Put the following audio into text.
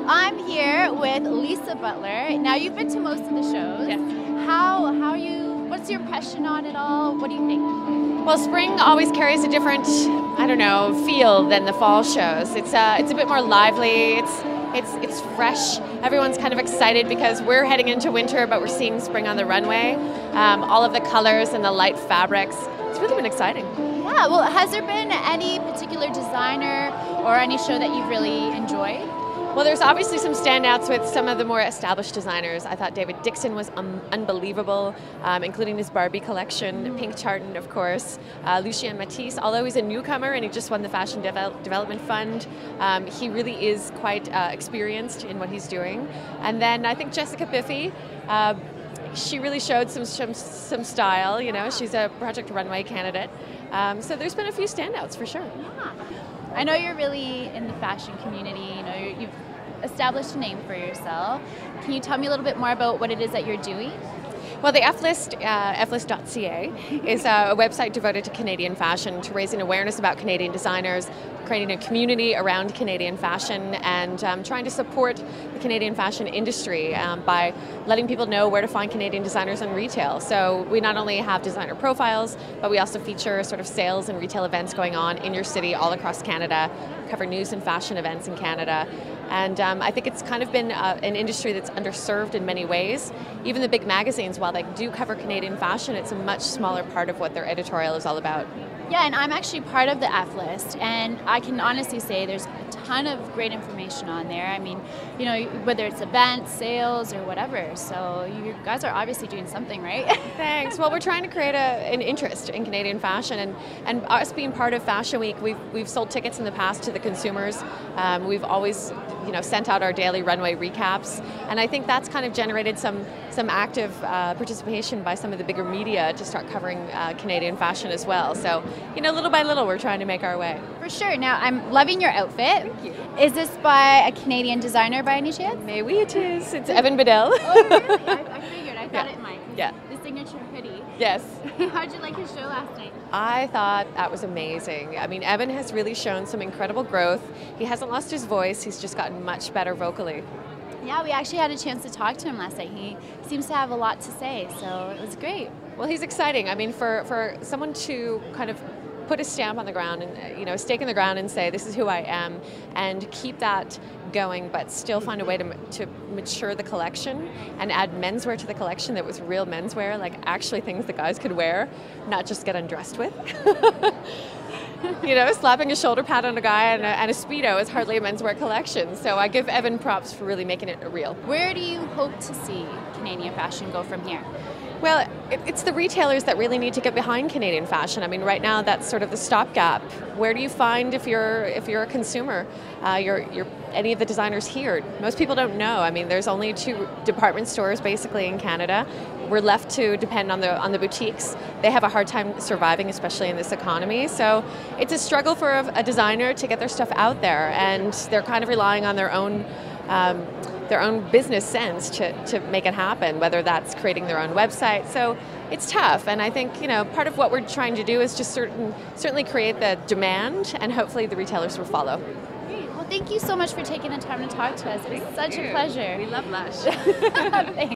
I'm here with Leesa Butler. Now, you've been to most of the shows. Yes. What's your impression on it all? What do you think? Well, spring always carries a different, feel than the fall shows. It's a bit more lively. It's fresh. Everyone's kind of excited because we're heading into winter, but we're seeing spring on the runway. All of the colors and the light fabrics. It's really been exciting. Yeah. Well, has there been any particular designer or any show that you've really enjoyed? Well, there's obviously some standouts with some of the more established designers. I thought David Dixon was unbelievable, including his Barbie collection, Pink Tartan, of course. Lucien Matisse, although he's a newcomer and he just won the Fashion Development Fund, he really is quite experienced in what he's doing. And then I think Jessica Biffy, she really showed some style. You know, she's a Project Runway candidate. So there's been a few standouts for sure. Yeah. I know you're really in the fashion community. You know, you've established a name for yourself. Can you tell me a little bit more about what it is that you're doing? Well, the FList, flist.ca, is a website devoted to Canadian fashion, to raising awareness about Canadian designers, creating a community around Canadian fashion, and trying to support the Canadian fashion industry by letting people know where to find Canadian designers in retail. So we not only have designer profiles, but we also feature sort of sales and retail events going on in your city all across Canada, cover news and fashion events in Canada. And I think it's kind of been an industry that's underserved in many ways. Even the big magazines, while they do cover Canadian fashion, it's a much smaller part of what their editorial is all about. Yeah, and I'm actually part of the F-List, and I can honestly say there's a ton of great information on there. I mean, you know, whether it's events, sales, or whatever. So you guys are obviously doing something, right? Thanks. Well, we're trying to create an interest in Canadian fashion, and us being part of Fashion Week, we've sold tickets in the past to the consumers. We've always, sent out our daily runway recaps, and I think that's kind of generated some active participation by some of the bigger media to start covering Canadian fashion as well. So, little by little, we're trying to make our way. For sure. Now, I'm loving your outfit. Thank you. Is this by a Canadian designer by any chance? Maybe it is. It's Evan Bedell. Oh, really? I figured. I thought it might. Yeah. The signature hoodie. Yes. How'd you like his show last night? I thought that was amazing. I mean, Evan has really shown some incredible growth. He hasn't lost his voice. He's just gotten much better vocally. Yeah, we actually had a chance to talk to him last night. He seems to have a lot to say, so it was great. Well, he's exciting. I mean, for someone to kind of put a stamp on the ground and, a stake in the ground and say, this is who I am, and keep that going, but still find a way to mature the collection and add menswear to the collection that was real menswear, like actually things that guys could wear, not just get undressed with. Slapping a shoulder pad on a guy and a Speedo is hardly a menswear collection. So I give Evan props for really making it real. Where do you hope to see Canadian fashion go from here? Well, it's the retailers that really need to get behind Canadian fashion. I mean, right now that's sort of the stopgap. Where do you find if you're a consumer, you're any of the designers here? Most people don't know. I mean, there's only 2 department stores basically in Canada. We're left to depend on the boutiques. They have a hard time surviving, especially in this economy. So it's a struggle for a designer to get their stuff out there, and they're kind of relying on their own business sense to make it happen, whether that's creating their own website. So it's tough, and I think part of what we're trying to do is just certainly create the demand, and hopefully the retailers will follow. Great. Well, thank you so much for taking the time to talk to us. It was such a pleasure. We love LUSH. Thanks.